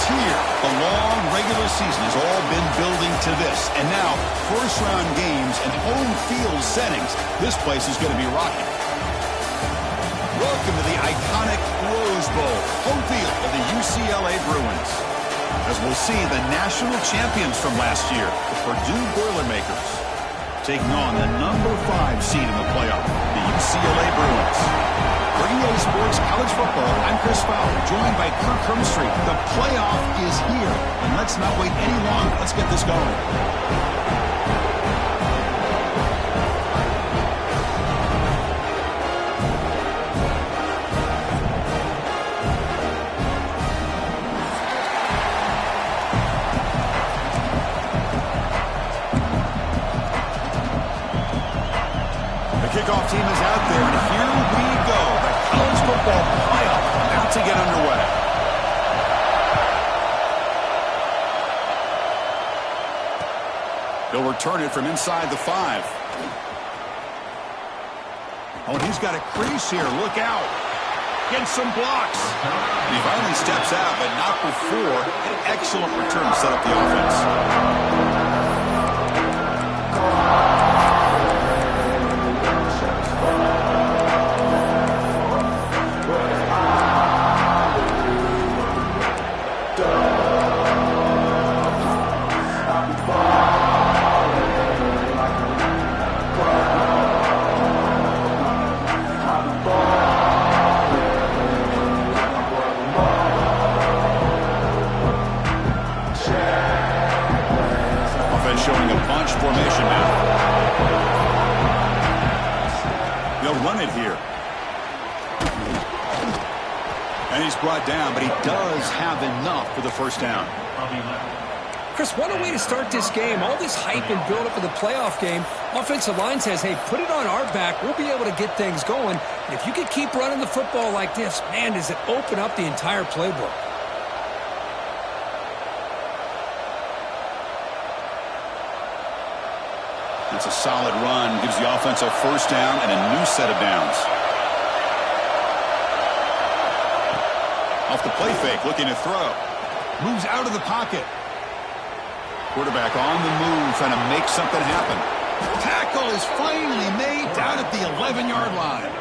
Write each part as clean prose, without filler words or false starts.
here. The long regular season has all been building to this. And now, first-round games and home field settings. This place is going to be rocking. Welcome to the iconic Rose Bowl, home field of the UCLA Bruins. As we'll see, the national champions from last year, the Purdue Boilermakers, taking on the number 5 seed in the playoff, the UCLA Bruins. For EA Sports College Football, I'm Chris Fowler, joined by Kirk Hermstreet. The playoff is here, and let's not wait any longer. Let's get this going. Kickoff team is out there, and here we go. The college football playoff about to get underway. He'll return it from inside the 5. Oh, he's got a crease here. Look out. Gets some blocks. He finally steps out, but not before an excellent return to set up the offense. Showing a bunch formation now. They'll run it here. And he's brought down, but he does have enough for the first down. Chris, what a way to start this game. All this hype and build up for the playoff game. Offensive line says, hey, put it on our back. We'll be able to get things going. And if you can keep running the football like this, man, does it open up the entire playbook. It's a solid run. Gives the offense a first down and a new set of downs. Off the play fake, looking to throw. Moves out of the pocket. Quarterback on the move, trying to make something happen. Tackle is finally made down at the 11-yard line.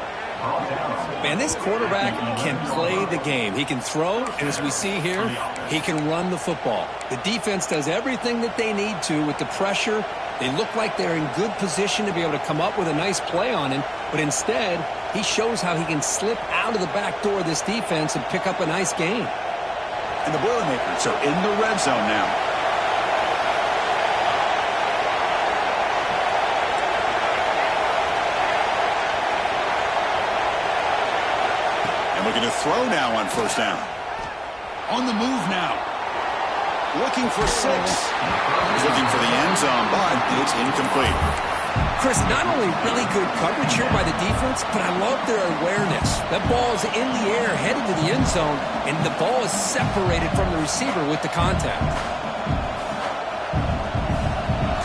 Man, this quarterback can play the game. He can throw, and as we see here, he can run the football. The defense does everything that they need to with the pressure. They look like they're in good position to be able to come up with a nice play on him, but instead, he shows how he can slip out of the back door of this defense and pick up a nice gain. And the Boilermakers are in the red zone now. And looking to throw now on first down. On the move now. Looking for 6. He's looking for the end zone, but it's incomplete. Chris, not only really good coverage here by the defense, but I love their awareness. That ball is in the air, headed to the end zone, and the ball is separated from the receiver with the contact.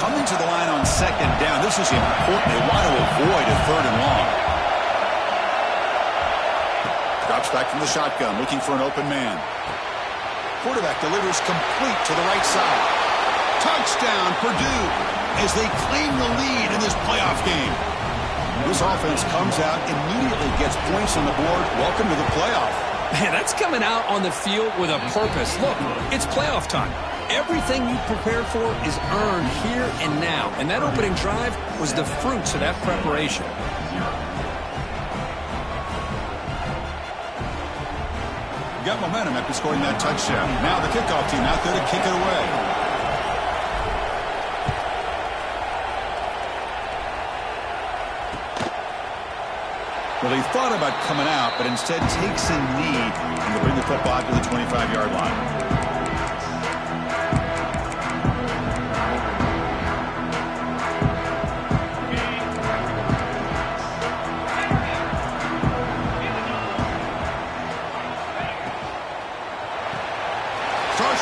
Coming to the line on second down. This is important. They want to avoid a 3rd and long. Drops back from the shotgun, looking for an open man. Quarterback delivers complete to the right side. Touchdown, Purdue, as they claim the lead in this playoff game. This offense comes out, immediately gets points on the board. Welcome to the playoff. Man, that's coming out on the field with a purpose. Look, it's playoff time. Everything you prepared for is earned here and now. And that opening drive was the fruits of that preparation. Got momentum after scoring that touchdown. Now the kickoff team out there to kick it away. Well, he thought about coming out, but instead takes a knee and will bring the football to the 25-yard line.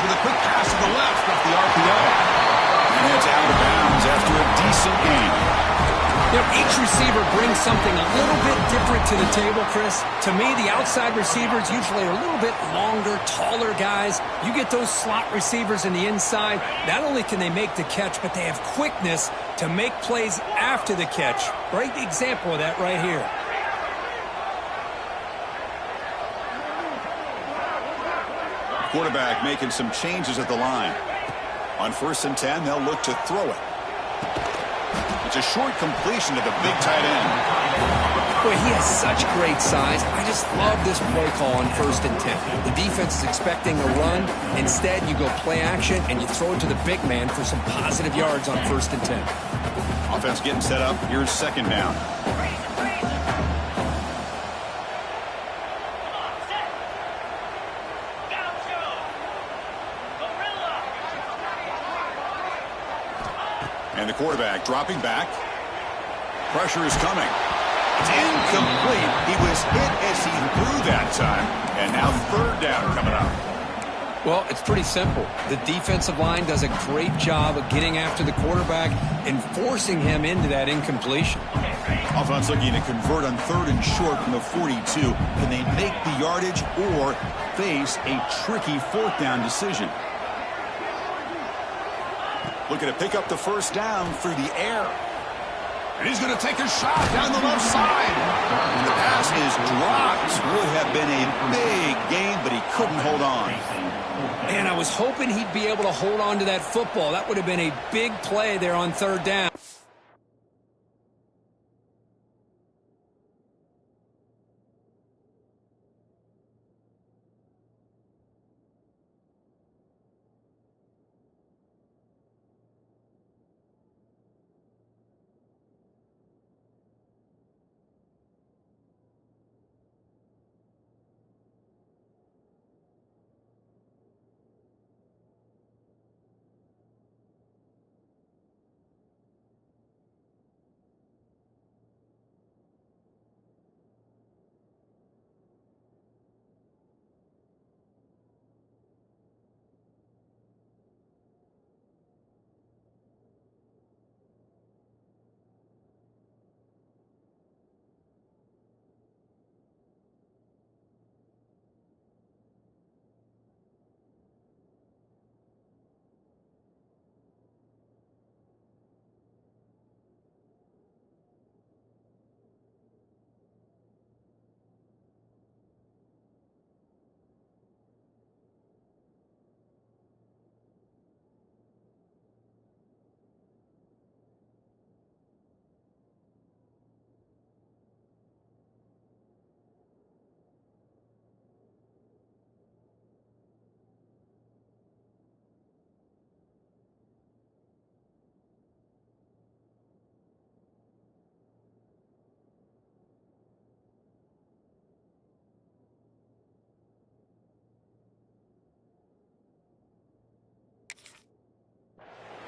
With a quick pass to the left off the RPO. And it's out of bounds after a decent gain. Each receiver brings something a little bit different to the table, Chris. To me, the outside receivers usually are a little bit longer, taller guys. You get those slot receivers in the inside, not only can they make the catch, but they have quickness to make plays after the catch. Great example of that right here. Quarterback making some changes at the line. On 1st and 10, they'll look to throw it. It's a short completion to the big tight end. Boy, he has such great size. I just love this play call on 1st and 10. The defense is expecting a run. Instead, you go play action, and you throw it to the big man for some positive yards on 1st and 10. Offense getting set up. Here's 2nd down. And the quarterback dropping back. Pressure is coming. It's incomplete. He was hit as he threw that time. And now 3rd down coming up. Well, it's pretty simple. The defensive line does a great job of getting after the quarterback and forcing him into that incompletion. Offense looking to convert on 3rd and short from the 42. Can they make the yardage or face a tricky 4th down decision? Looking to pick up the 1st down through the air. And he's going to take a shot down the left side. And the pass is dropped. Would have been a big gain, but he couldn't hold on. Man, I was hoping he'd be able to hold on to that football. That would have been a big play there on 3rd down.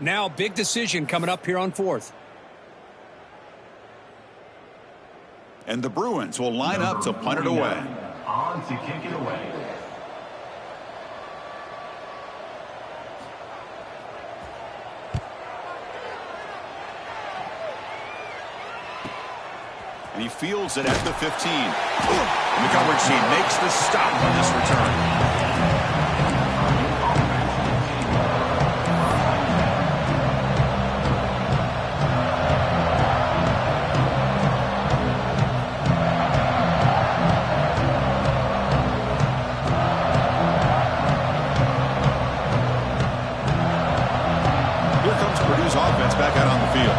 Now, big decision coming up here on 4th. And the Bruins will line up to punt it away. On to kick it away. And he fields it at the 15. And the coverage team makes the stop on this return. Offense back out on the field.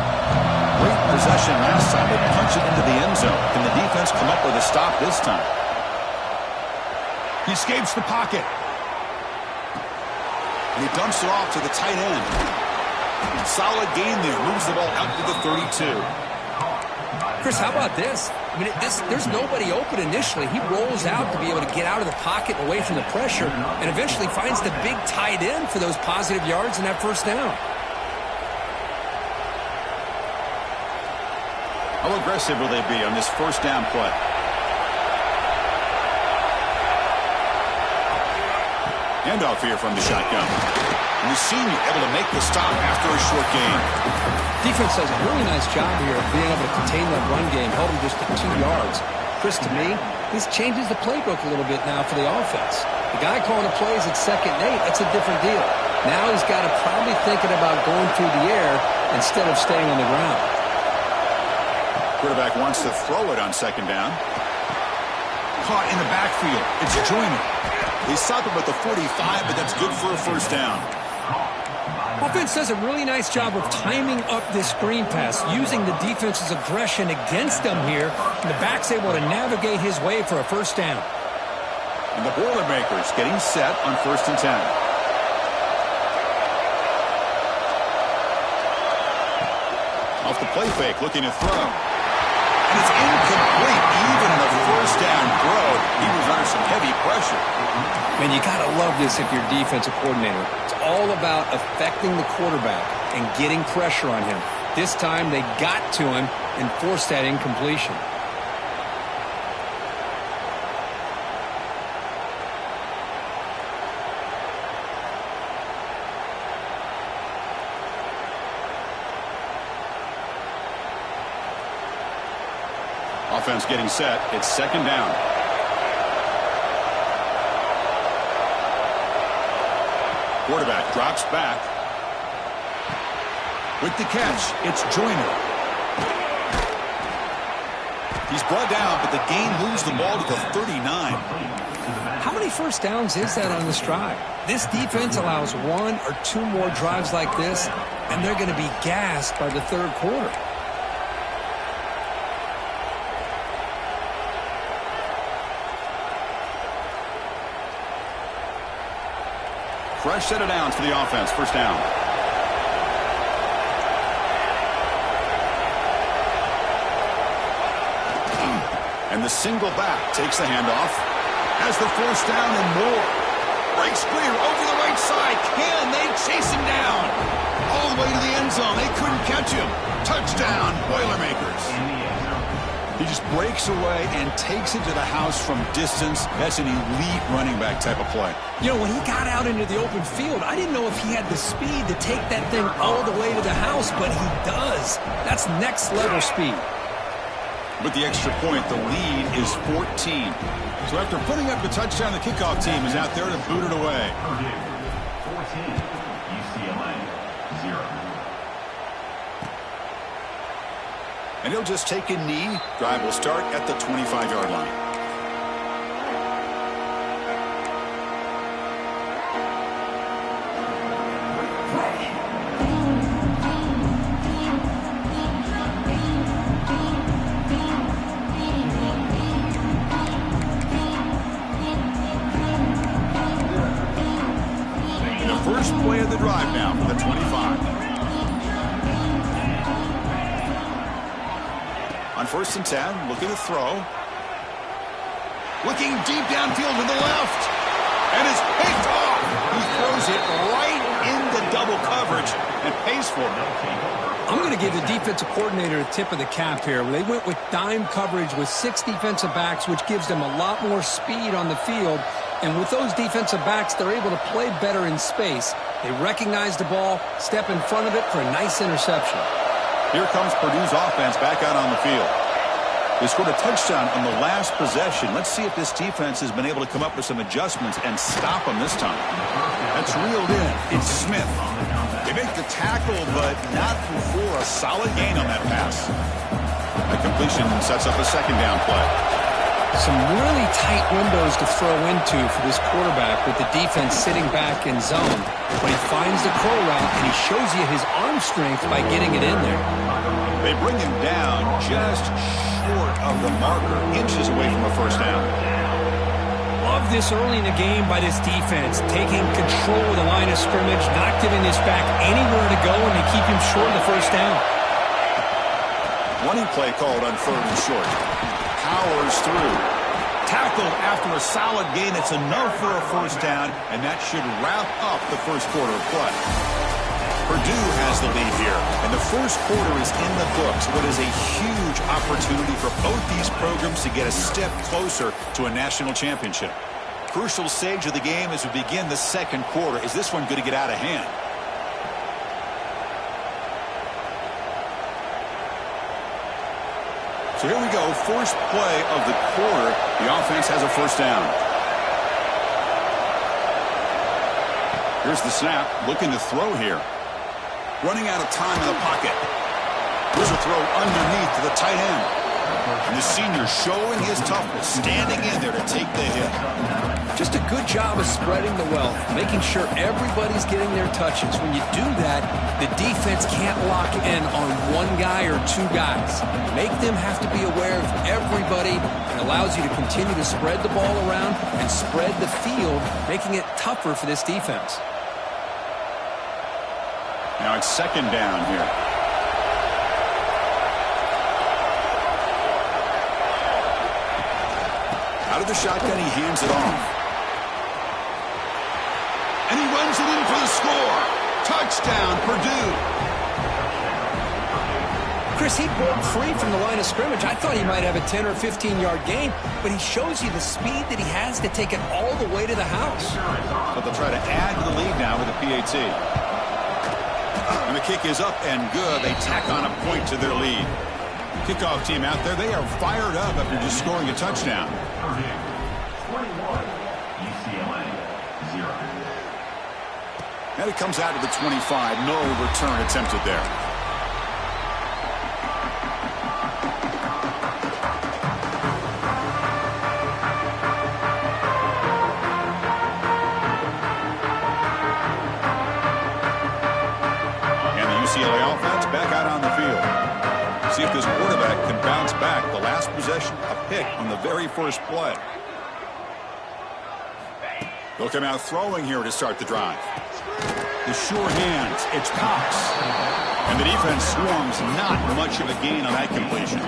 Great possession last time. They punch it into the end zone. Can the defense come up with a stop this time? He escapes the pocket. And he dumps it off to the tight end. Solid gain there. Moves the ball out to the 32. Chris, how about this? I mean, there's nobody open initially. He rolls out to be able to get out of the pocket away from the pressure and eventually finds the big tight end for those positive yards in that 1st down. How aggressive will they be on this 1st down play? Handoff here from the shotgun. And the senior able to make the stop after a short gain. Defense does a really nice job here of being able to contain that run game, held him just to 2 yards. Chris, to me, this changes the playbook a little bit now for the offense. The guy calling the plays at 2nd and 8, that's a different deal. Now he's got to probably thinking about going through the air instead of staying on the ground. Quarterback wants to throw it on 2nd down. Caught in the backfield. It's Joyner. They stop him at the 45, but that's good for a first down. Offense does a really nice job of timing up this screen pass, using the defense's aggression against them here, and the back's able to navigate his way for a first down. And the Boilermakers getting set on 1st and 10. Off the play fake, looking to throw. And it's incomplete. Even in the first down throw, he was under some heavy pressure. Man, you got to love this if you're a defensive coordinator. It's all about affecting the quarterback and getting pressure on him. This time they got to him and forced that incompletion. Offense getting set. It's 2nd down. Quarterback drops back. With the catch, it's Joyner. He's brought down, but the gain moves the ball to the 39. How many first downs is that on this drive? This defense allows 1 or 2 more drives like this, and they're going to be gassed by the 3rd quarter. Fresh set of downs for the offense. First down. And the single back takes the handoff. Has the first down and more. Breaks clear over the right side. Can they chase him down? All the way to the end zone. They couldn't catch him. Touchdown, Boilermakers. He just breaks away and takes it to the house from distance. That's an elite running back type of play. You know, when he got out into the open field, I didn't know if he had the speed to take that thing all the way to the house, but he does. That's next level speed. With the extra point, the lead is 14. So after putting up the touchdown, the kickoff team is out there to boot it away. 14, UCLA 0. And he'll just take a knee. Drive will start at the 25-yard line. And the first play of the drive now for the 25. On 1st and 10, looking to throw. Looking deep downfield to the left. And it's picked off. He throws it right into double coverage and pays for it. I'm going to give the defensive coordinator a tip of the cap here. They went with dime coverage with 6 defensive backs, which gives them a lot more speed on the field. And with those defensive backs, they're able to play better in space. They recognize the ball, step in front of it for a nice interception. Here comes Purdue's offense back out on the field. They scored a touchdown on the last possession. Let's see if this defense has been able to come up with some adjustments and stop them this time. That's reeled in. It's Smith. They make the tackle, but not before a solid gain on that pass. The completion sets up a 2nd down play. Some really tight windows to throw into for this quarterback with the defense sitting back in zone. But he finds the curl route, and he shows you his arm strength by getting it in there. They bring him down just short of the marker, inches away from a first down. Love this early in the game by this defense, taking control of the line of scrimmage, not giving this back anywhere to go, and they keep him short of the first down. Running play called on 3rd and short. Powers through. Tackled after a solid gain. It's enough for a first down, and that should wrap up the first quarter of play. Purdue has the lead here, and the first quarter is in the books. What is a huge opportunity for both these programs to get a step closer to a national championship. crucial stage of the game as we begin the second quarter. Is this one going to get out of hand? So here we go, first play of the quarter. The offense has a first down. Here's the snap, looking to throw here. Running out of time in the pocket. Here's a throw underneath to the tight end. And the senior showing his toughness, standing in there to take the hit. Just a good job of spreading the wealth, making sure everybody's getting their touches. When you do that, the defense can't lock in on one guy or two guys. Make them have to be aware of everybody. It allows you to continue to spread the ball around and spread the field, making it tougher for this defense. Now it's second down here. Out of the shotgun, he hands it off. And he runs it in for the score. Touchdown, Purdue. Chris, he broke free from the line of scrimmage. I thought he might have a 10 or 15-yard gain, but he shows you the speed that he has to take it all the way to the house. But they'll try to add to the lead now with a PAT. And the kick is up and good. They tack on a point to their lead. Kickoff team out there, they are fired up after just scoring a touchdown. 21, UCLA 0. And it comes out to the 25. No return attempted there. And the UCLA offense back out on the field. See if this quarterback can bounce back. The last possession, a pick on the very first play. They'll come out throwing here to start the drive. The sure hands, it's Cox. And the defense swarms, not much of a gain on that completion.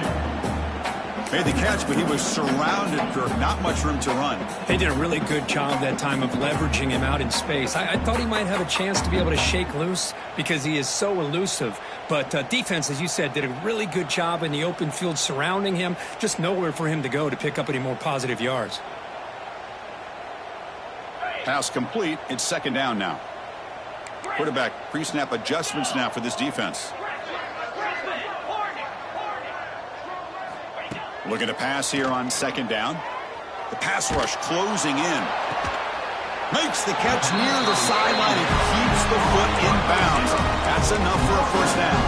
Made the catch, but he was surrounded, Kirk. Not much room to run. They did a really good job that time of leveraging him out in space. I thought he might have a chance to be able to shake loose because he is so elusive. But defense, as you said, did a really good job in the open field surrounding him. Just nowhere for him to go to pick up any more positive yards. Pass complete. It's second down now. Quarterback pre-snap adjustments now for this defense. Looking to pass here on second down. The pass rush closing in. Makes the catch near the sideline and keeps the foot in bounds. That's enough for a first down.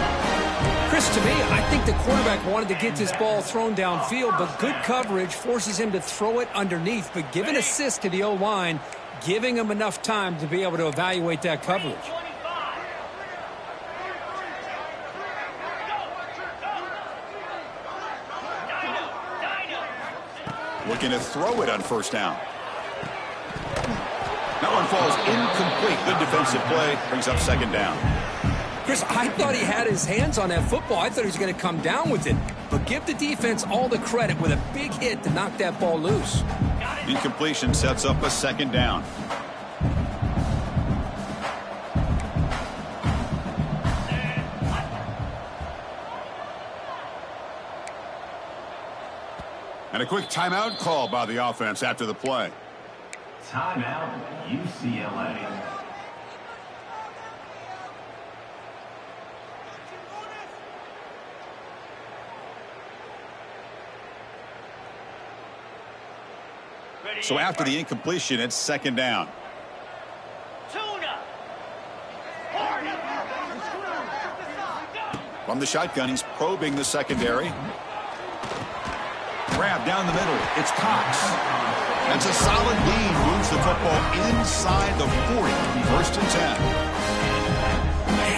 Chris, to me, I think the quarterback wanted to get this ball thrown downfield, but good coverage forces him to throw it underneath. But give an assist to the O-line, giving him enough time to be able to evaluate that coverage. Looking to throw it on first down. That one falls incomplete. Good defensive play. Brings up second down. Chris, I thought he had his hands on that football. I thought he was going to come down with it. But give the defense all the credit with a big hit to knock that ball loose. Incompletion sets up a second down. And a quick timeout call by the offense after the play. Timeout, UCLA. So after the incompletion, it's second down. From the shotgun, he's probing the secondary. Grab down the middle. It's Cox. That's a solid gain. Moves the football inside the 40. First and 10.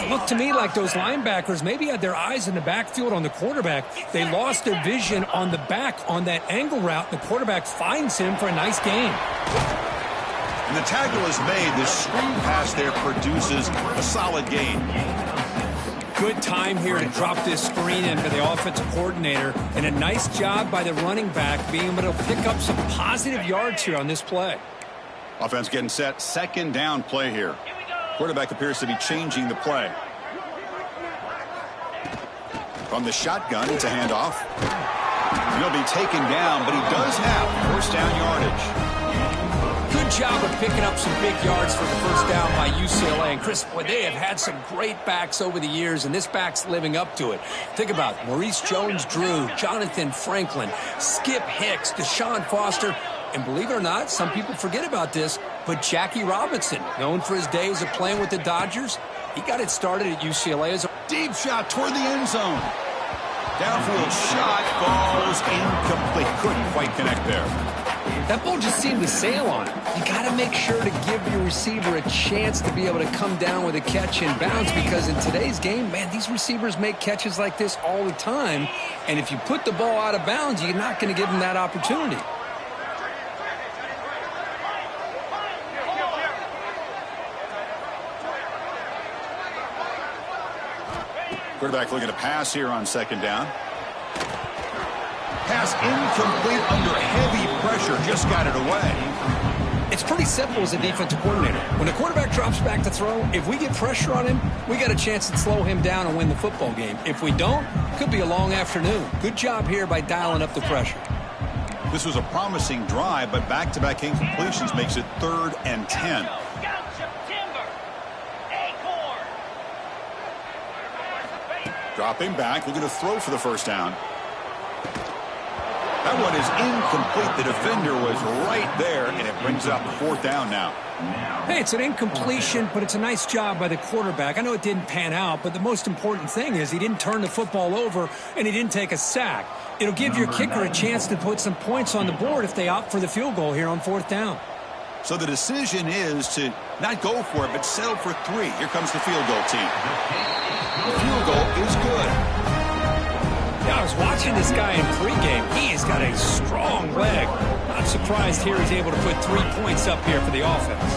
It looked to me like those linebackers maybe had their eyes in the backfield on the quarterback. They lost their vision on the back on that angle route. The quarterback finds him for a nice gain. And the tackle is made. The screen pass there produces a solid gain. Good time here to drop this screen in for the offensive coordinator. And a nice job by the running back being able to pick up some positive yards here on this play. Offense getting set. Second down play here. Quarterback appears to be changing the play. From the shotgun, it's a handoff. He'll be taken down, but he does have first down yardage. Good job of picking up some big yards for the first down by UCLA. And Chris, boy, they have had some great backs over the years, and this back's living up to it. Think about Maurice Jones-Drew, Jonathan Franklin, Skip Hicks, Deshaun Foster, and believe it or not, some people forget about this, but Jackie Robinson, known for his days of playing with the Dodgers, he got it started at UCLA as a Deep shot toward the end zone. Downfield shot falls incomplete. Couldn't quite connect there. That ball just seemed to sail on him. You got to make sure to give your receiver a chance to be able to come down with a catch and bounce, because in today's game, man, these receivers make catches like this all the time. And if you put the ball out of bounds, you're not going to give them that opportunity. Quarterback looking to pass here on second down. Pass incomplete under heavy pressure. Just got it away. It's pretty simple as a defensive coordinator. When the quarterback drops back to throw, if we get pressure on him, we got a chance to slow him down and win the football game. If we don't, it could be a long afternoon. Good job here by dialing up the pressure. This was a promising drive, but back-to-back incompletions makes it 3rd and 10. Dropping back, looking to throw for the first down. That one is incomplete. The defender was right there, and it brings up 4th down now. Hey, it's an incompletion, but it's a nice job by the quarterback. I know it didn't pan out, but the most important thing is he didn't turn the football over, and he didn't take a sack. It'll give your kicker a chance to put some points on the board if they opt for the field goal here on 4th down. So the decision is to not go for it, but settle for 3. Here comes the field goal team. The field goal is good. Yeah, I was watching this guy in pregame. He has got a strong leg. Not surprised here he's able to put 3 points up here for the offense.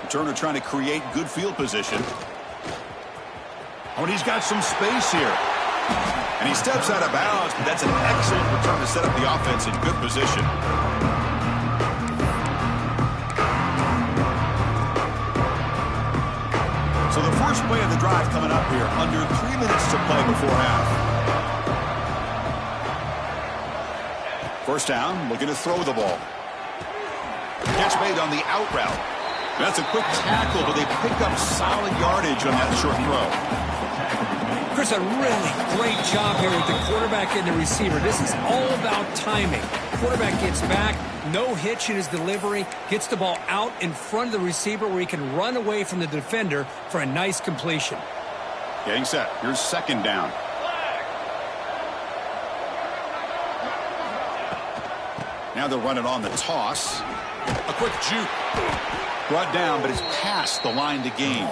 Turner trying to create good field position. Oh, and he's got some space here. And he steps out of bounds, but that's an excellent return to set up the offense in good position. So the first play of the drive coming up here, under 3 minutes to play before half. First down, looking to throw the ball. Catch made on the out route. That's a quick tackle, but they pick up solid yardage on that short throw. Chris, a really great job here with the quarterback and the receiver. This is all about timing. Quarterback gets back, no hitch in his delivery, gets the ball out in front of the receiver where he can run away from the defender for a nice completion. Getting set. Here's second down. Now they're running on the toss. A quick juke. Brought down, but it's past the line to gain.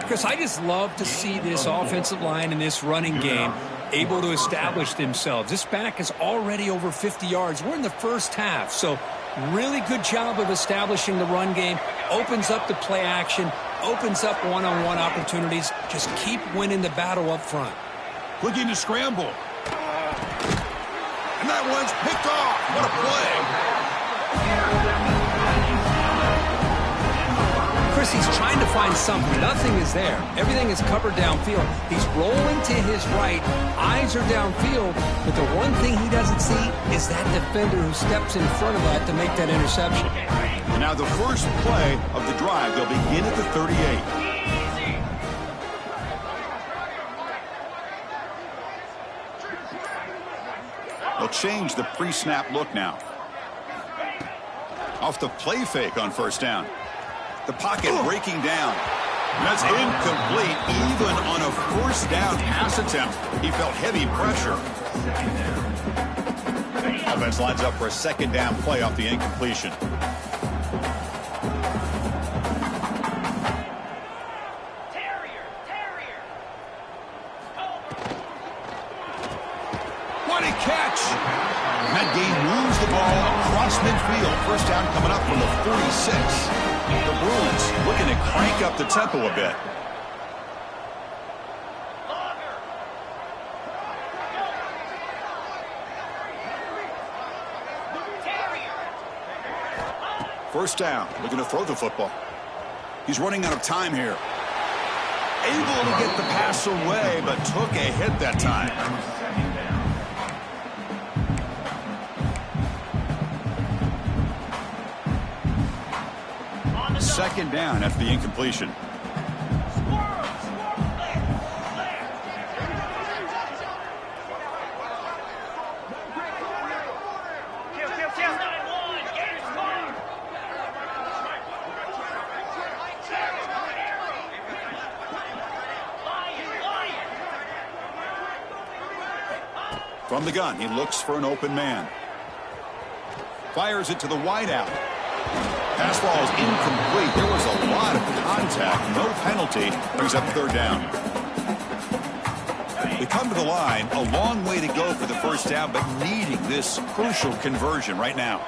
Chris, I just love to see this offensive line and this running game able to establish themselves. This back is already over 50 yards. We're in the first half, so really good job of establishing the run game. Opens up the play action, opens up one-on-one opportunities. Just keep winning the battle up front. Looking to scramble. And that one's picked off. What a play. Chris, he's trying to find something. Nothing is there. Everything is covered downfield. He's rolling to his right. Eyes are downfield. But the one thing he doesn't see is that defender who steps in front of that to make that interception. And now the first play of the drive. They'll begin at the 38. They'll change the pre-snap look now. Off the play fake on first down. The pocket breaking down. That's incomplete. Even on a first down pass attempt, he felt heavy pressure. Offense lines up for a second down play off the incompletion. What a catch! And that game moves the ball across midfield. First down coming up from the 46. The Bruins looking to crank up the tempo a bit. First down, looking to throw the football. He's running out of time here. Able to get the pass away, but took a hit that time. Second down after the incompletion. From the gun, he looks for an open man. Fires it to the wideout. Pass ball is incomplete. There was a lot of contact. No penalty. Brings up third down. They come to the line. A long way to go for the first down, but needing this crucial conversion right now.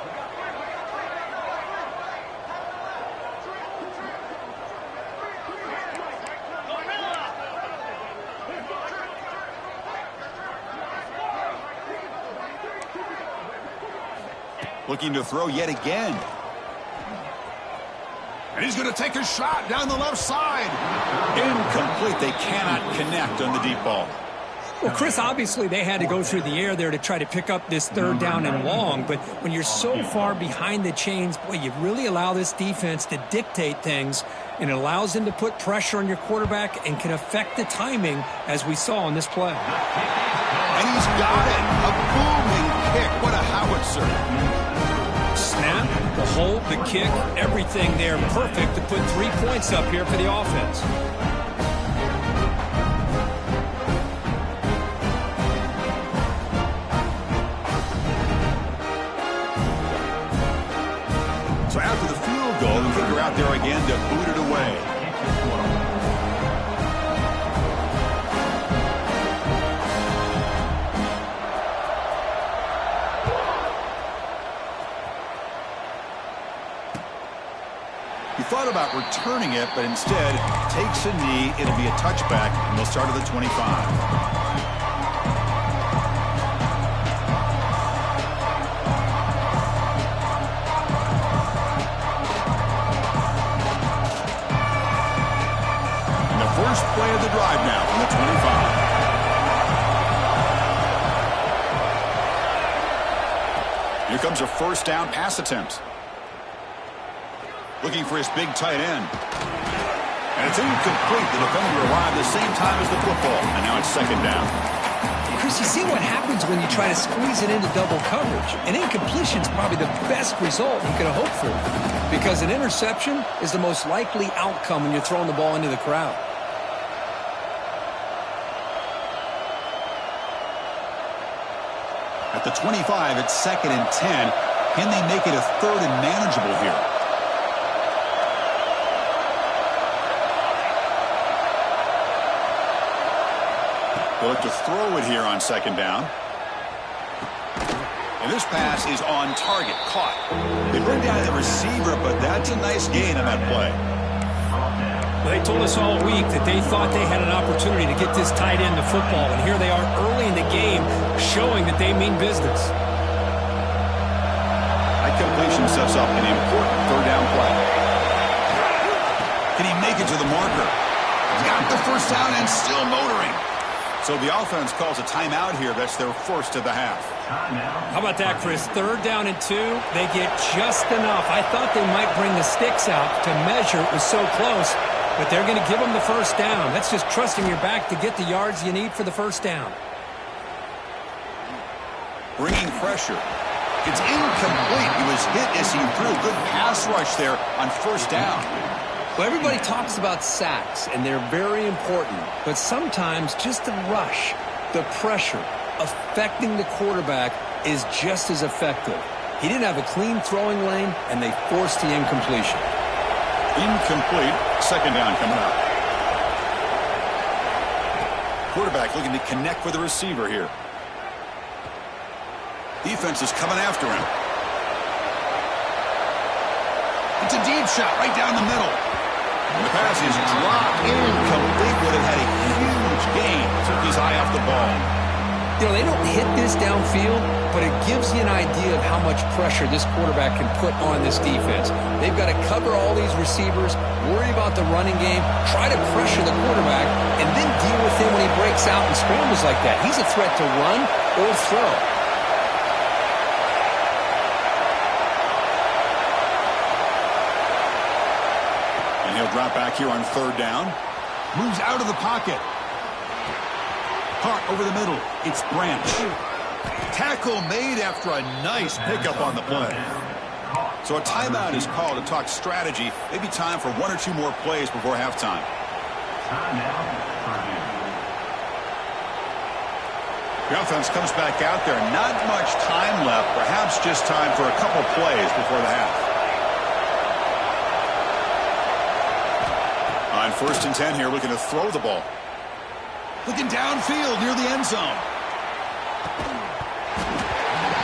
Looking to throw yet again. And he's going to take a shot down the left side. Incomplete. They cannot connect on the deep ball. Well, Chris, obviously they had to go through the air there to try to pick up this third down and long. But when you're so far behind the chains, boy, you really allow this defense to dictate things. And it allows them to put pressure on your quarterback and can affect the timing, as we saw on this play. And he's got it. A booming kick. What a howitzer. Snap, the hold, the kick, everything there perfect to put 3 points up here for the offense. So after the field goal, the kicker out there again to boot it away. Thought about returning it, but instead takes a knee. It'll be a touchback, and they'll start at the 25. And the first play of the drive now from the 25. Here comes a first down pass attempt. Looking for his big tight end. And it's incomplete. The defender arrived the same time as the football. And now it's second down. Chris, you see what happens when you try to squeeze it into double coverage. An incompletion is probably the best result you could have hoped for. Because an interception is the most likely outcome when you're throwing the ball into the crowd. At the 25, it's second and 10. Can they make it a third and manageable here? They'll look to throw it here on second down. And this pass is on target, caught. They bring down the receiver, but that's a nice gain on that play. Well, they told us all week that they thought they had an opportunity to get this tight end to football, and here they are early in the game showing that they mean business. That completion sets up an important third down play. Can he make it to the marker? He's got the first down and still motoring. So the offense calls a timeout here. That's their first of the half. How about that, Chris? Third down and 2. They get just enough. I thought they might bring the sticks out to measure. It was so close, but they're going to give them the first down. That's just trusting your back to get the yards you need for the first down. Bringing pressure. It's incomplete. He was hit as he threw. Good pass rush there on first down. Well, everybody talks about sacks, and they're very important. But sometimes just the rush, the pressure, affecting the quarterback is just as effective. He didn't have a clean throwing lane, and they forced the incompletion. Incomplete. Second down coming up. Quarterback looking to connect with the receiver here. Defense is coming after him. It's a deep shot right down the middle. And the pass is dropped incomplete. Would have had a huge gain. Took his eye off the ball. You know, they don't hit this downfield, but it gives you an idea of how much pressure this quarterback can put on this defense. They've got to cover all these receivers, worry about the running game, try to pressure the quarterback, and then deal with him when he breaks out and scrambles like that. He's a threat to run or throw. And he'll drop back here on third down. Moves out of the pocket. Hart over the middle. It's Branch. Tackle made after a nice pickup on the play. So a timeout is called to talk strategy. Maybe time for one or two more plays before halftime. Timeout, Purdue. The offense comes back out there. Not much time left. Perhaps just time for a couple plays before the half. On 1st and 10 here, looking to throw the ball. Looking downfield near the end zone.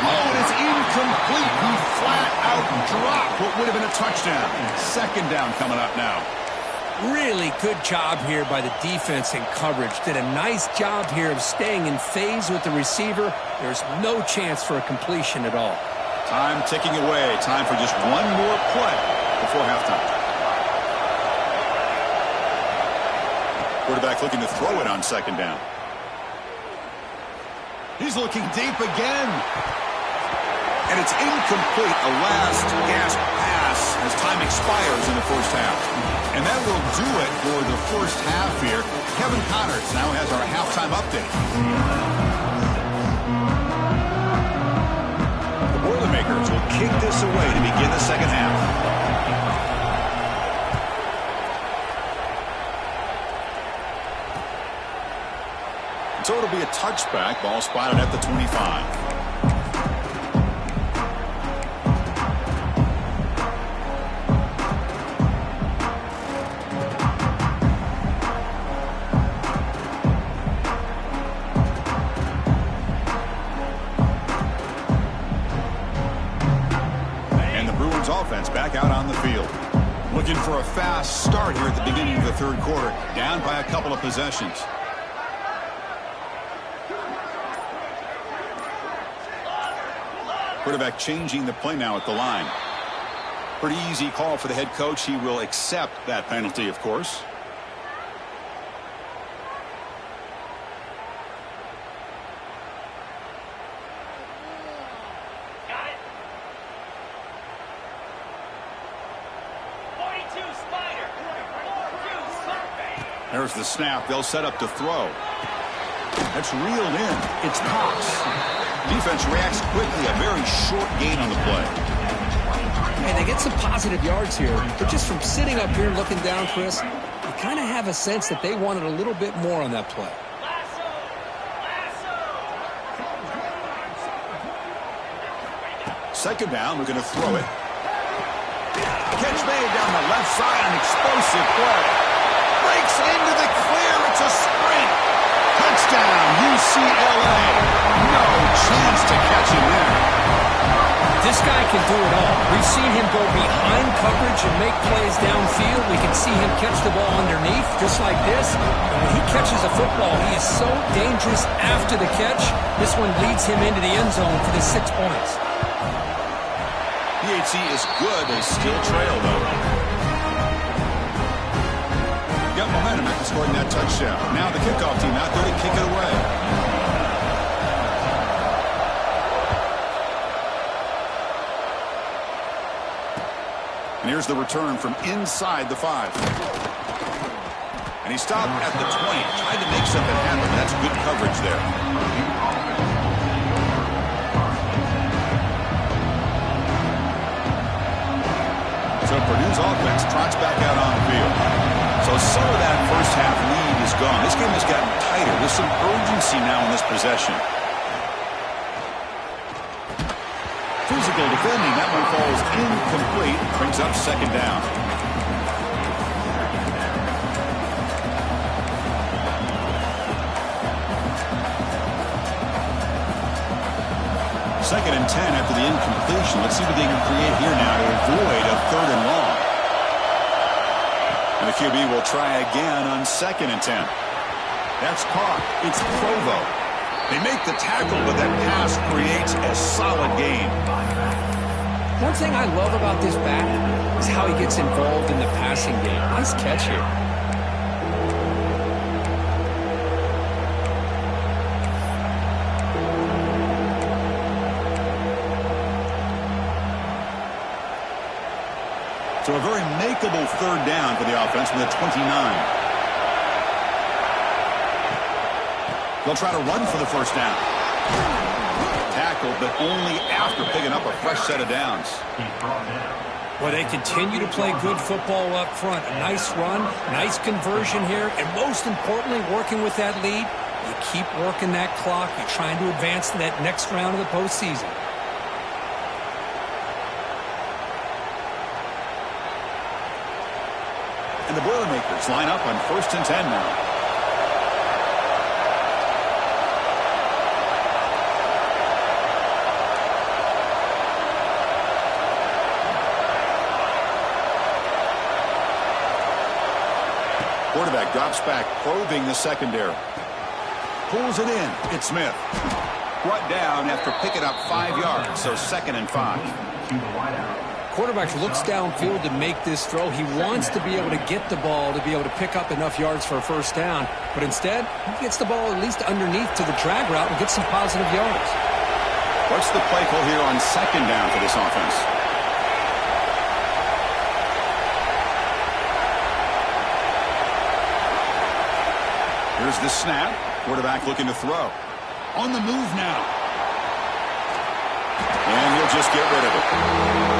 Oh, and it's incomplete. He flat out dropped what would have been a touchdown. 2nd down coming up now. Really good job here by the defense in coverage. Did a nice job here of staying in phase with the receiver. There's no chance for a completion at all. Time ticking away. Time for just one more play before halftime. Quarterback looking to throw it on 2nd down. He's looking deep again. And it's incomplete. A last gasp pass as time expires in the first half. And that will do it for the first half here. Kevin Connors now has our halftime update. The Boilermakers will kick this away to begin the second half. So it'll be a touchback. Ball spotted at the 25. And the Bruins offense back out on the field. Looking for a fast start here at the beginning of the 3rd quarter. Down by a couple of possessions. Quarterback changing the play now at the line. Pretty easy call for the head coach. He will accept that penalty, of course. Got it. 42 Spider. 42 Spider. There's the snap. They'll set up to throw. That's reeled in. It's Cox. Defense reacts quickly. A very short gain on the play. And they get some positive yards here. But just from sitting up here looking down, Chris, you kind of have a sense that they wanted a little bit more on that play. Lasso. Lasso. 2nd down. We're going to throw it. Catch made down the left side. An explosive play. Breaks into the clear. It's a sprint. Touchdown, UCLA. No chance to catch him there. This guy can do it all. We've seen him go behind coverage and make plays downfield. We can see him catch the ball underneath, just like this. And when he catches a football, he is so dangerous after the catch. This one leads him into the end zone for the 6 points. PHC is good. They still trail, though. Got momentum after scoring that touchdown. Now the kickoff team out there to kick it away. And here's the return from inside the 5. And he stopped at the 20. Tried to make something happen. That's good coverage there. So Purdue's offense trots back out on the field. So some of that first half lead is gone. This game has gotten tighter. There's some urgency now in this possession. Physical defending. That one falls incomplete. Brings up 2nd down. Second and 10 after the incompletion. Let's see what they can create here now to avoid a 3rd and long. And the QB will try again on 2nd and 10. That's caught. It's Provo. They make the tackle, but that pass creates a solid gain. One thing I love about this back is how he gets involved in the passing game. Nice catch here. So a very makeable third down for the offense from the 29. They'll try to run for the first down. Tackled, but only after picking up a fresh set of downs. Well, they continue to play good football up front. A nice run, nice conversion here, and most importantly, working with that lead. You keep working that clock. You're trying to advance to that next round of the postseason. And the Boilermakers line up on 1st and 10 now. Quarterback drops back, probing the secondary. Pulls it in. It's Smith. Brought down after picking up 5 yards, so 2nd and 5. Quarterback looks downfield to make this throw. He wants to be able to get the ball to be able to pick up enough yards for a first down, but instead, he gets the ball at least underneath to the drag route and gets some positive yards. What's the play call here on 2nd down for this offense? Here's the snap. Quarterback looking to throw. On the move now. And he'll just get rid of it.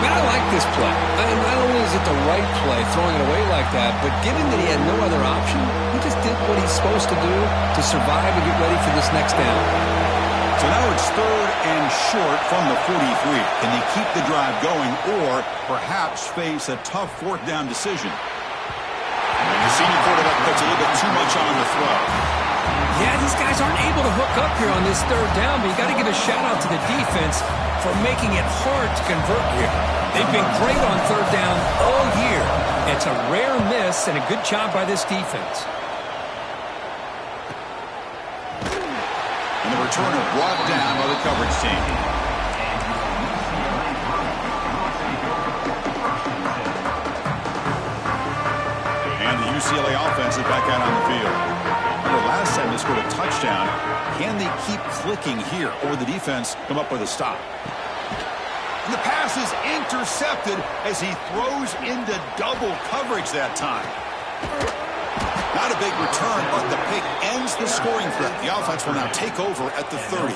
Man, I like this play. Not only is it the right play, throwing it away like that, but given that he had no other option, he just did what he's supposed to do to survive and get ready for this next down. So now it's 3rd and short from the 43. Can they keep the drive going or perhaps face a tough 4th down decision? And the senior quarterback puts a little bit too much on the throw. Yeah, these guys aren't able to hook up here on this 3rd down, but you got to give a shout-out to the defense for making it hard to convert here. They've been great on 3rd down all year. It's a rare miss and a good job by this defense. And the returner brought down by the coverage team. And the UCLA offense is back out on the field. Remember, last time they scored a touchdown. Can they keep clicking here, or the defense come up with a stop? And the pass is intercepted as he throws into double coverage that time. Not a big return, but the pick ends the scoring threat. The offense will now take over at the 30.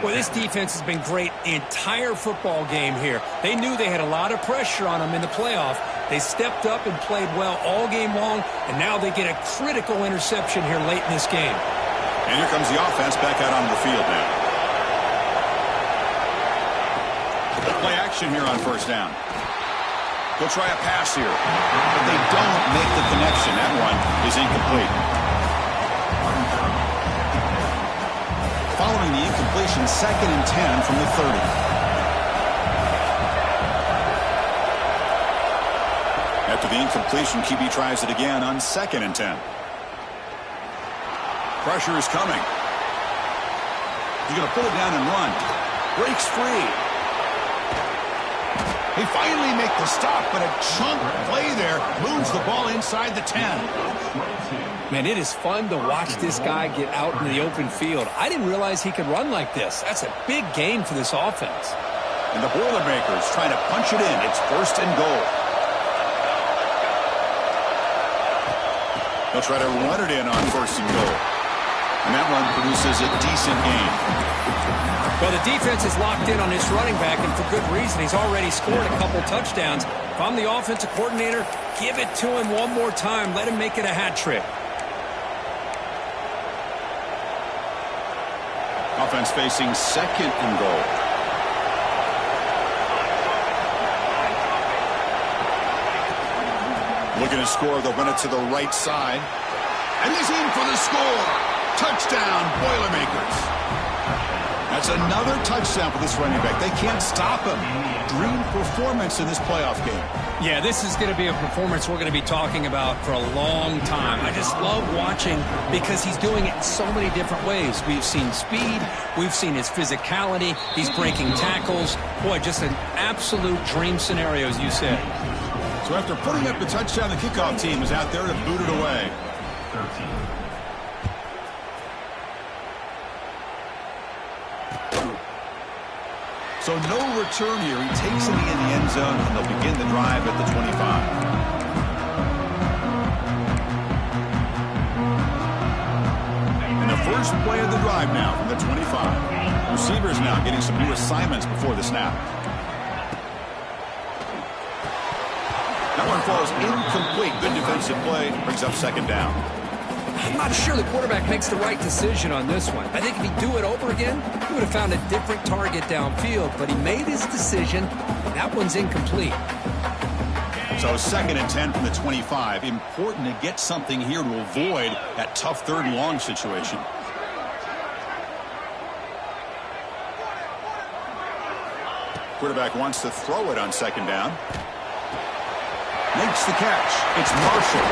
Well, this defense has been great the entire football game here. They knew they had a lot of pressure on them in the playoff. They stepped up and played well all game long, and now they get a critical interception here late in this game. And here comes the offense back out onto the field now. Play action here on 1st down. They'll try a pass here, but they don't make the connection. That one is incomplete. Following the incompletion, 2nd and 10 from the 30. After the incompletion, QB tries it again on 2nd and 10. Pressure is coming. He's going to pull it down and run. Breaks free. They finally make the stop, but a chunk play there moves the ball inside the 10. Man, it is fun to watch this guy get out in the open field. I didn't realize he could run like this. That's a big gain for this offense. And the Boilermakers trying to punch it in. It's 1st and goal. They'll try to run it in on 1st and goal. And that run produces a decent gain. Well, the defense is locked in on this running back, and for good reason. He's already scored a couple touchdowns. If I'm the offensive coordinator, give it to him one more time. Let him make it a hat trick. Offense facing 2nd and goal. Looking to score, they'll run it to the right side. And he's in for the score. Touchdown, Boilermakers. That's another touchdown for this running back. They can't stop him. Dream performance in this playoff game. Yeah, this is going to be a performance we're going to be talking about for a long time. I just love watching because he's doing it in so many different ways. We've seen speed. We've seen his physicality. He's breaking tackles. Boy, just an absolute dream scenario, as you said. So after putting up the touchdown, the kickoff team is out there to boot it away. 13. So no return here. He takes it in the end zone, and they'll begin the drive at the 25. And the first play of the drive now from the 25. Receivers now getting some new assignments before the snap. That one falls incomplete. Good defensive play. Brings up second down. I'm not sure the quarterback makes the right decision on this one. I think if he'd do it over again, he would have found a different target downfield, but he made his decision. That one's incomplete. So 2nd and 10 from the 25. Important to get something here to avoid that tough 3rd and long situation. Quarterback wants to throw it on 2nd down. Makes the catch. It's Marshall.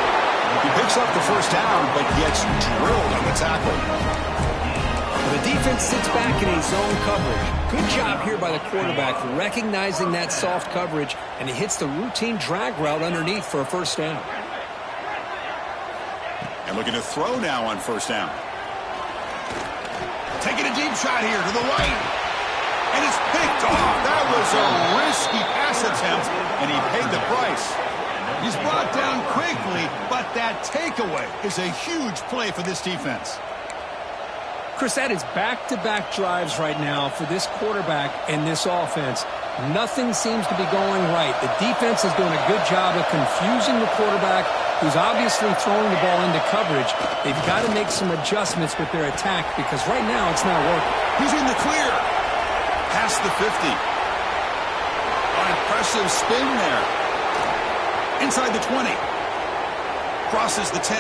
He picks up the first down, but gets drilled on the tackle. The defense sits back in a zone coverage. Good job here by the quarterback recognizing that soft coverage, and he hits the routine drag route underneath for a first down. And looking to throw now on 1st down. Taking a deep shot here to the right. And it's picked off. That was a risky pass attempt, and he paid the price. He's brought down quickly, but that takeaway is a huge play for this defense. Chris, that is back-to-back drives right now for this quarterback and this offense. Nothing seems to be going right. The defense is doing a good job of confusing the quarterback, who's obviously throwing the ball into coverage. They've got to make some adjustments with their attack because right now it's not working. He's in the clear. Past the 50. An impressive spin there. Inside the 20. Crosses the 10.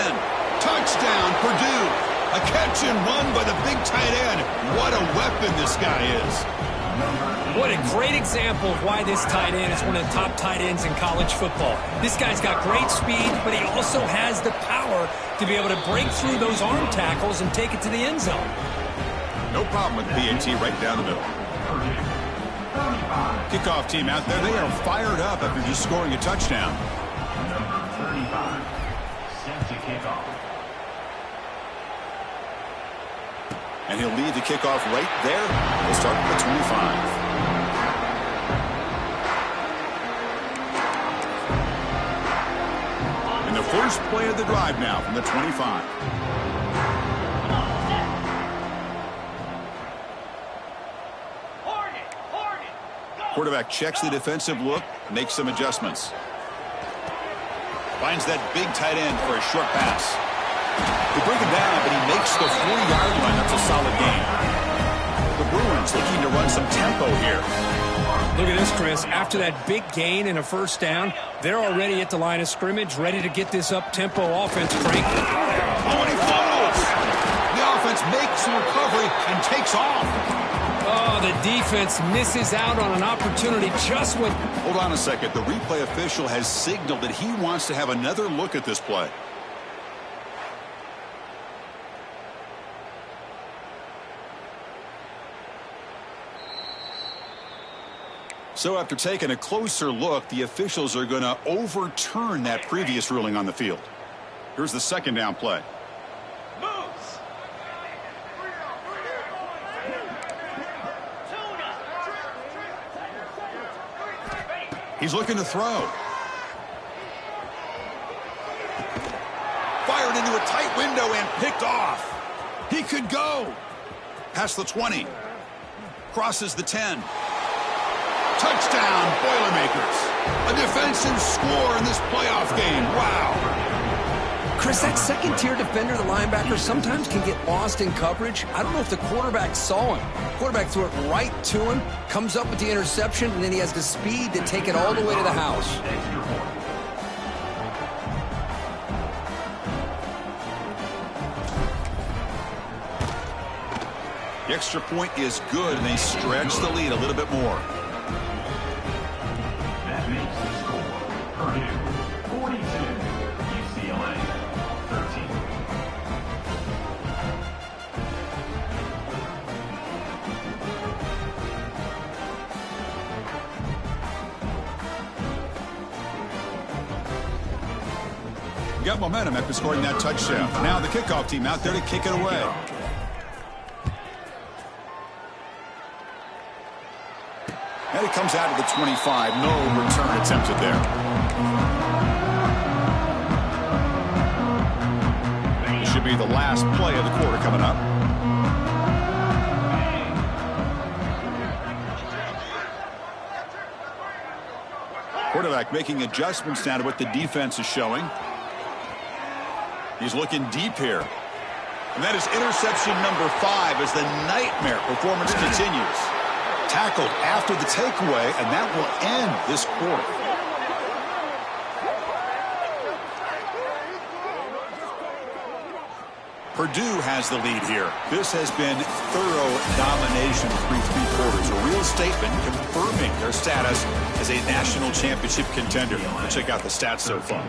Touchdown, Purdue. A catch and run by the big tight end. What a weapon this guy is. What a great example of why this tight end is one of the top tight ends in college football. This guy's got great speed, but he also has the power to be able to break through those arm tackles and take it to the end zone. No problem with the PAT right down the middle. Kickoff team out there, they are fired up after just scoring a touchdown. Number 35, set to kick off. And he'll lead the kickoff right there. We'll start with the 25. And the first play of the drive now from the 25. Quarterback checks the defensive look, makes some adjustments. Finds that big tight end for a short pass. They bring him down, but he makes the 40-yard line. That's a solid gain. The Bruins looking to run some tempo here. Look at this, Chris. After that big gain and a first down, they're already at the line of scrimmage, ready to get this up-tempo offense cranking. Oh, and he falls! The offense makes a recovery and takes off. Oh, the defense misses out on an opportunity just when... Hold on a second. The replay official has signaled that he wants to have another look at this play. So after taking a closer look, the officials are going to overturn that previous ruling on the field. Here's the second down play. Moves. He's looking to throw. Fired into a tight window and picked off. He could go. Past the 20. Crosses the 10. Touchdown, Boilermakers. A defensive score in this playoff game. Wow. Chris, that second-tier defender, the linebacker, sometimes can get lost in coverage. I don't know if the quarterback saw him. Quarterback threw it right to him, comes up with the interception, and then he has the speed to take it all the way to the house. The extra point is good, and they stretch the lead a little bit more. That makes the score Purdue 42, UCLA 13. Got momentum after scoring that touchdown. Now the kickoff team out there to kick it away. And it comes out of the 25. No return attempted there. This should be the last play of the quarter coming up. Quarterback making adjustments now to what the defense is showing. He's looking deep here. And that is interception number 5 as the nightmare performance continues. Tackled after the takeaway, and that will end this quarter. Purdue has the lead here. This has been thorough domination through 3 quarters. A real statement confirming their status as a national championship contender. Let's check out the stats so far.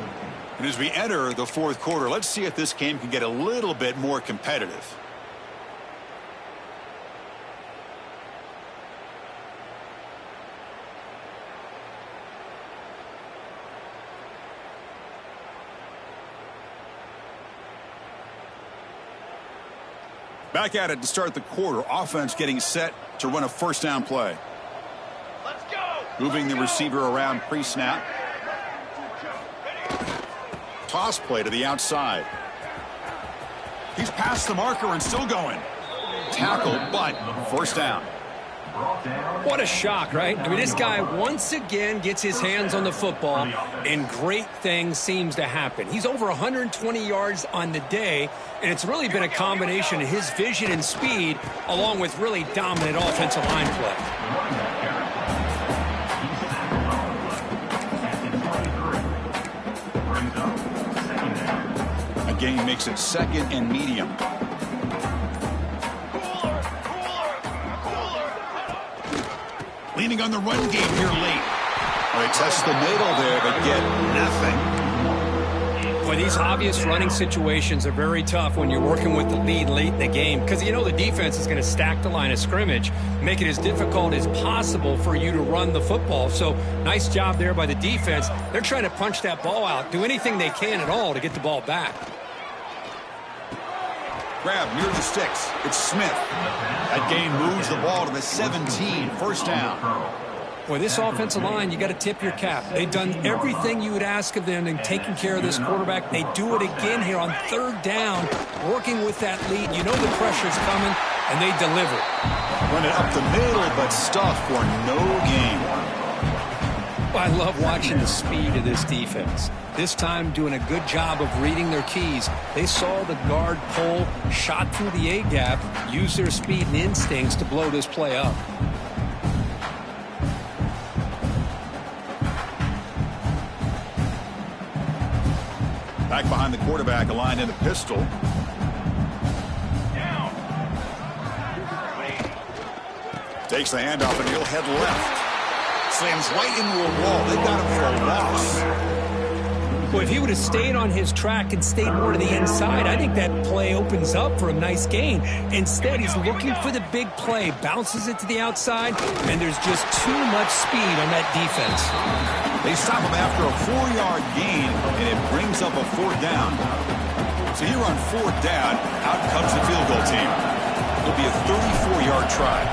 And as we enter the 4th quarter, let's see if this game can get a little bit more competitive. Back at it to start the quarter. Offense getting set to run a first down play. Let's go. Moving the receiver around pre-snap. Toss play to the outside. He's past the marker and still going. Tackle, but first down. What a shock, right? I mean, this guy once again gets his hands on the football, and great things seems to happen. He's over 120 yards on the day, and it's really been a combination of his vision and speed, along with really dominant offensive line play. Gain makes it 2nd and medium. Leaning on the run game here late. They test the middle there, but get nothing. Boy, these obvious running situations are very tough when you're working with the lead late in the game, because you know the defense is going to stack the line of scrimmage, make it as difficult as possible for you to run the football. So nice job there by the defense. They're trying to punch that ball out, do anything they can at all to get the ball back. Grab near the sticks. It's Smith. That gain moves the ball to the 17. First down. Boy, this offensive line, you got to tip your cap. They've done everything you would ask of them in taking care of this quarterback. They do it again here on 3rd down, working with that lead. You know the pressure's coming, and they deliver. Run it up the middle, but stuff for no gain. I love watching the speed of this defense. This time doing a good job of reading their keys. They saw the guard pull, shot through the A-gap, used their speed and instincts to blow this play up. Back behind the quarterback, aligned in a pistol. Takes the handoff and he'll head left. Slams right into a wall. They got him for a loss. Well, if he would have stayed on his track and stayed more to the inside, I think that play opens up for a nice gain. Instead, he's looking for the big play, bounces it to the outside, and there's just too much speed on that defense. They stop him after a 4-yard gain, and it brings up a 4th down. So here on 4th down, out comes the field goal team. It'll be a 34-yard try.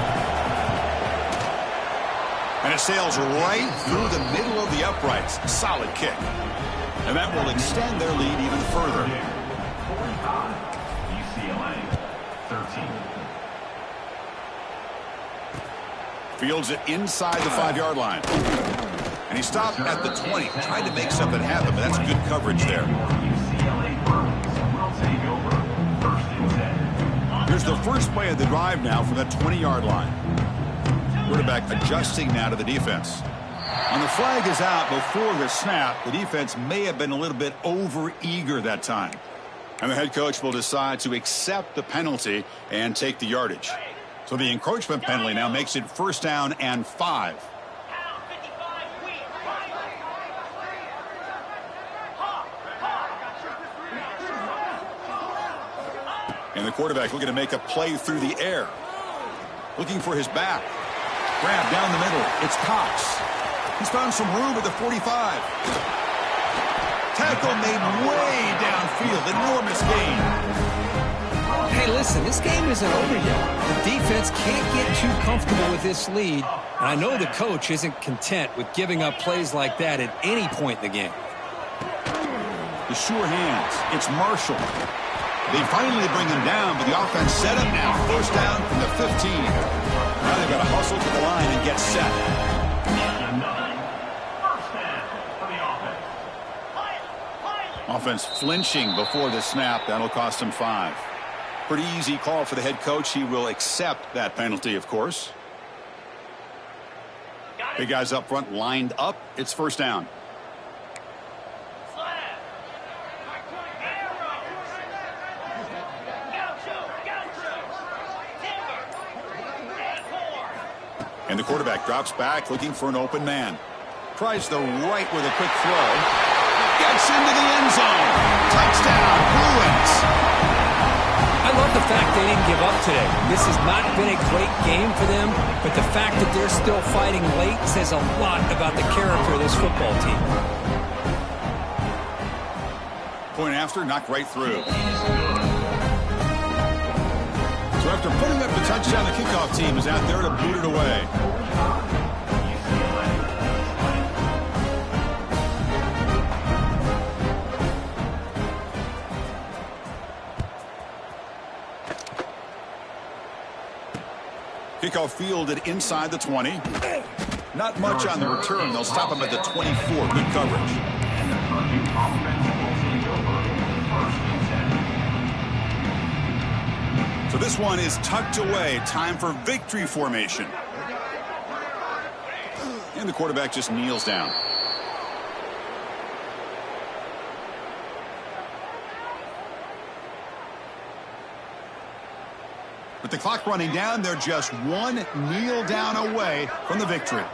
And it sails right through the middle of the uprights. Solid kick. And that will extend their lead even further. 45, UCLA 13. Fields it inside the 5-yard line. And he stopped at the 20. Tried to make something happen, but that's good coverage there. UCLA Bruins will take over 1st and 10. Here's the first play of the drive now from that 20-yard line. Quarterback adjusting now to the defense. And the flag is out before the snap. The defense may have been a little bit over-eager that time. And the head coach will decide to accept the penalty and take the yardage. So the encroachment penalty now makes it 1st down and 5. And the quarterback looking to make a play through the air. Looking for his back. Grab down the middle. It's Cox. He's found some room at the 45. Tackle made way downfield. Enormous gain. Hey, listen, this game isn't over yet. The defense can't get too comfortable with this lead. And I know the coach isn't content with giving up plays like that at any point in the game. The sure hands. It's Marshall. They finally bring him down, but the offense set up now. 1st down from the 15. Now they've got to hustle to the line and get set. Offense flinching before the snap. That'll cost him 5. Pretty easy call for the head coach. He will accept that penalty, of course. Big guys up front lined up. It's 1st down. And the quarterback drops back looking for an open man. Tries the right with a quick throw. Gets into the end zone. Touchdown, Bruins. I love the fact they didn't give up today. This has not been a great game for them, but the fact that they're still fighting late says a lot about the character of this football team. Point after, knocked right through. So after putting up the touchdown, the kickoff team is out there to boot it away. Kickoff fielded inside the 20. Not much on the return. They'll stop him at the 24. Good coverage. So this one is tucked away. Time for victory formation. And the quarterback just kneels down. With the clock running down, they're just one kneel down away from the victory.